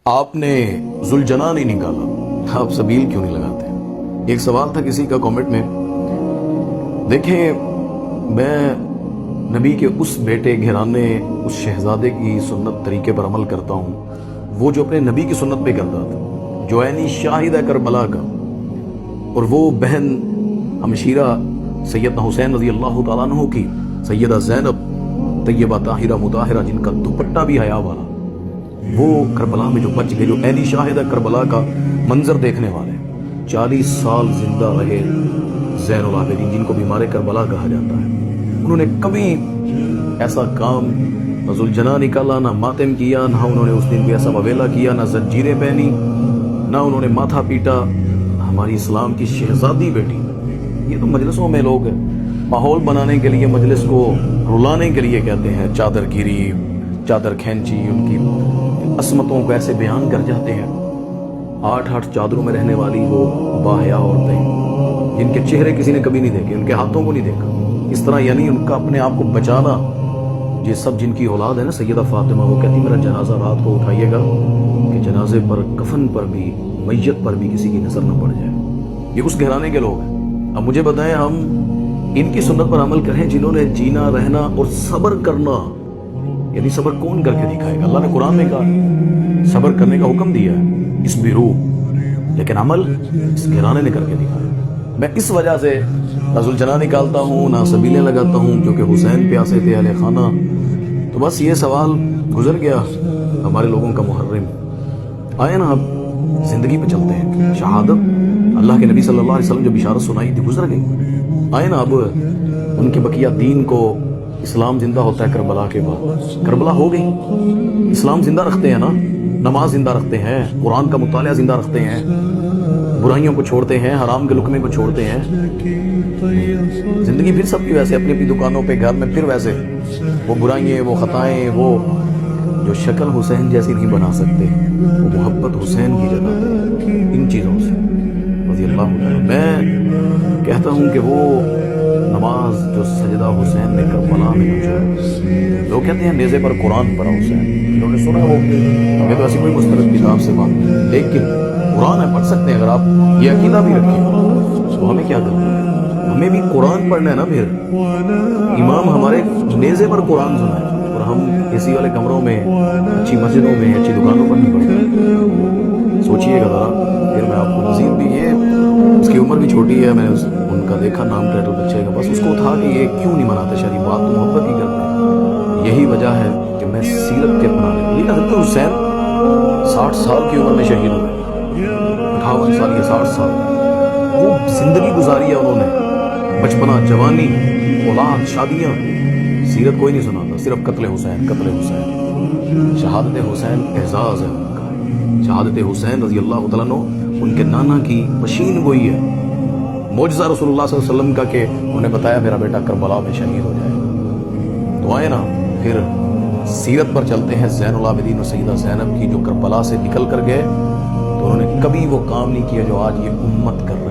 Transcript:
آپ نے ذوالجناح نہیں نکالا، آپ سبیل کیوں نہیں لگاتے؟ ایک سوال تھا کسی کا کامنٹ میں. دیکھیں، میں نبی کے اس بیٹے گھرانے، اس شہزادے کی سنت طریقے پر عمل کرتا ہوں، وہ جو اپنے نبی کی سنت پہ کرتا تھا، جو عینی شاہد ہے کربلا کا، اور وہ بہن ہمشیرہ سیدنا حسین رضی اللہ تعالیٰ عنہ کی سیدہ زینب طیبہ طاہرہ مطہرہ، جن کا دوپٹہ بھی حیا والا، وہ کربلا میں جو بچ گئے، جو عینی شاہد ہے کربلا کا منظر دیکھنے والے. 40 سال زندہ رہے زین العابدین، جن کو بیمار کربلا کہا جاتا ہے. انہوں نے کبھی ایسا کام نہ ذوالجناح نکالا، نہ ماتم کیا، نہ انہوں نے اس دن بھی ایسا مویلا کیا، نہ زنجیریں پہنی، نہ انہوں نے ماتھا پیٹا. ہماری اسلام کی شہزادی بیٹی، یہ تو مجلسوں میں لوگ ماحول بنانے کے لیے، مجلس کو رلانے کے لیے کہتے ہیں، چادر گیری، چادر کھینچی، ان کی عصمتوں کو ایسے بیان کر جاتے ہیں. 8 چادروں میں رہنے والی وہ باحیا عورتیں، جن کے چہرے کسی نے کبھی نہیں دیکھے، ان کے ہاتھوں کو نہیں دیکھا. اس طرح یعنی ان کا اپنے آپ کو بچانا. یہ سب جن کی اولاد ہے نا، سیدہ فاطمہ، وہ کہتی میرا جنازہ رات کو اٹھائیے گا کہ جنازے پر، کفن پر بھی، میت پر بھی کسی کی نظر نہ پڑ جائے. یہ اس گھرانے کے لوگ ہیں. اب مجھے بتائیں، ہم ان کی سنت پر عمل کریں جنہوں نے جینا، رہنا اور صبر کرنا. یعنی صبر کون کر کے دکھائے گا؟ اللہ نے قرآن میں کہا صبر کرنے کا حکم دیا ہے، اصبروا، لیکن عمل اس گھرانے نے کر کے دکھایا. میں اس وجہ سے نہ ذوالجناح نکالتا ہوں، نہ سبیلیں لگاتا ہوں، کیونکہ حسین پیاسے تھے اہل خانہ. تو بس یہ سوال گزر گیا ہمارے لوگوں کا محرم. آئے نا اب زندگی پہ چلتے ہیں. شہادت اللہ کے نبی صلی اللہ علیہ وسلم جو بشارت سنائی تھی گزر گئی. آئے نا اب ان کے بقیہ دین کو، اسلام زندہ ہوتا ہے کربلا کے بعد. کربلا ہو گئی، اسلام زندہ رکھتے ہیں نا، نماز زندہ رکھتے ہیں، قرآن کا مطالعہ زندہ رکھتے ہیں، برائیوں کو چھوڑتے ہیں، حرام کے لقمے کو چھوڑتے ہیں. زندگی پھر سب کی ویسے، اپنی اپنی دکانوں پہ، گھر میں پھر ویسے. وہ برائیاں، وہ خطائیں، وہ جو شکل حسین جیسی نہیں بنا سکتے، وہ محبت حسین کی جگہ ان چیزوں سے رضی اللہ عنہ. میں کہتا ہوں کہ وہ نماز جو سجدہ حسین نے کربلا میں جو لوگ کہتے ہیں نیزے پر قرآن پڑھا حسین، انہوں نے سنا وہ، ہمیں تو ایسی کوئی مستند کتاب سے بات، لیکن قرآن ہے، پڑھ سکتے ہیں. اگر آپ یہ عقیدہ بھی رکھیں تو ہمیں کیا کرنا ہے؟ ہمیں بھی قرآن پڑھنا ہے نا. پھر امام ہمارے نیزے پر قرآن سنائے، اور ہم اسی والے کمروں میں، اچھی مسجدوں میں، اچھی دکانوں پر نہیں پڑھتے. سوچئے گا ذرا. پھر میں آپ کو مزید بھی، یہ اس کی عمر بھی چھوٹی ہے، میں نے ان کا دیکھا نام ٹائٹل بچے کا، بس اس کو اٹھا کہ یہ کیوں نہیں مناتے شریف بات، تو محبت ہی کرتے ہیں. یہی وجہ ہے کہ میں سیرت کے اپنانے. لیکن حضرت حسین 60 سال کی عمر میں شہید ہوئے، 58 سال یا 60 سال. وہ زندگی گزاری ہے انہوں نے، بچپنا، جوانی، اولاد، شادیاں. سیرت کوئی نہیں سناتا، صرف قتل حسین، قتل حسین. شہادت حسین اعزاز ہے ان کا. شہادت حسین رضی اللہ تعالیٰ عنہ ان کے نانا کی پشین گوئی ہے. معجزہ رسول اللہ صلی اللہ علیہ وسلم کا کہ انہوں نے بتایا میرا بیٹا کربلا میں شہید ہو جائے گا. تو آئے نا پھر سیرت پر چلتے ہیں زین العابدین اور سیدہ زینب کی، جو کربلا سے نکل کر گئے تو انہوں نے کبھی وہ کام نہیں کیا جو آج یہ امت کر رہی ہے.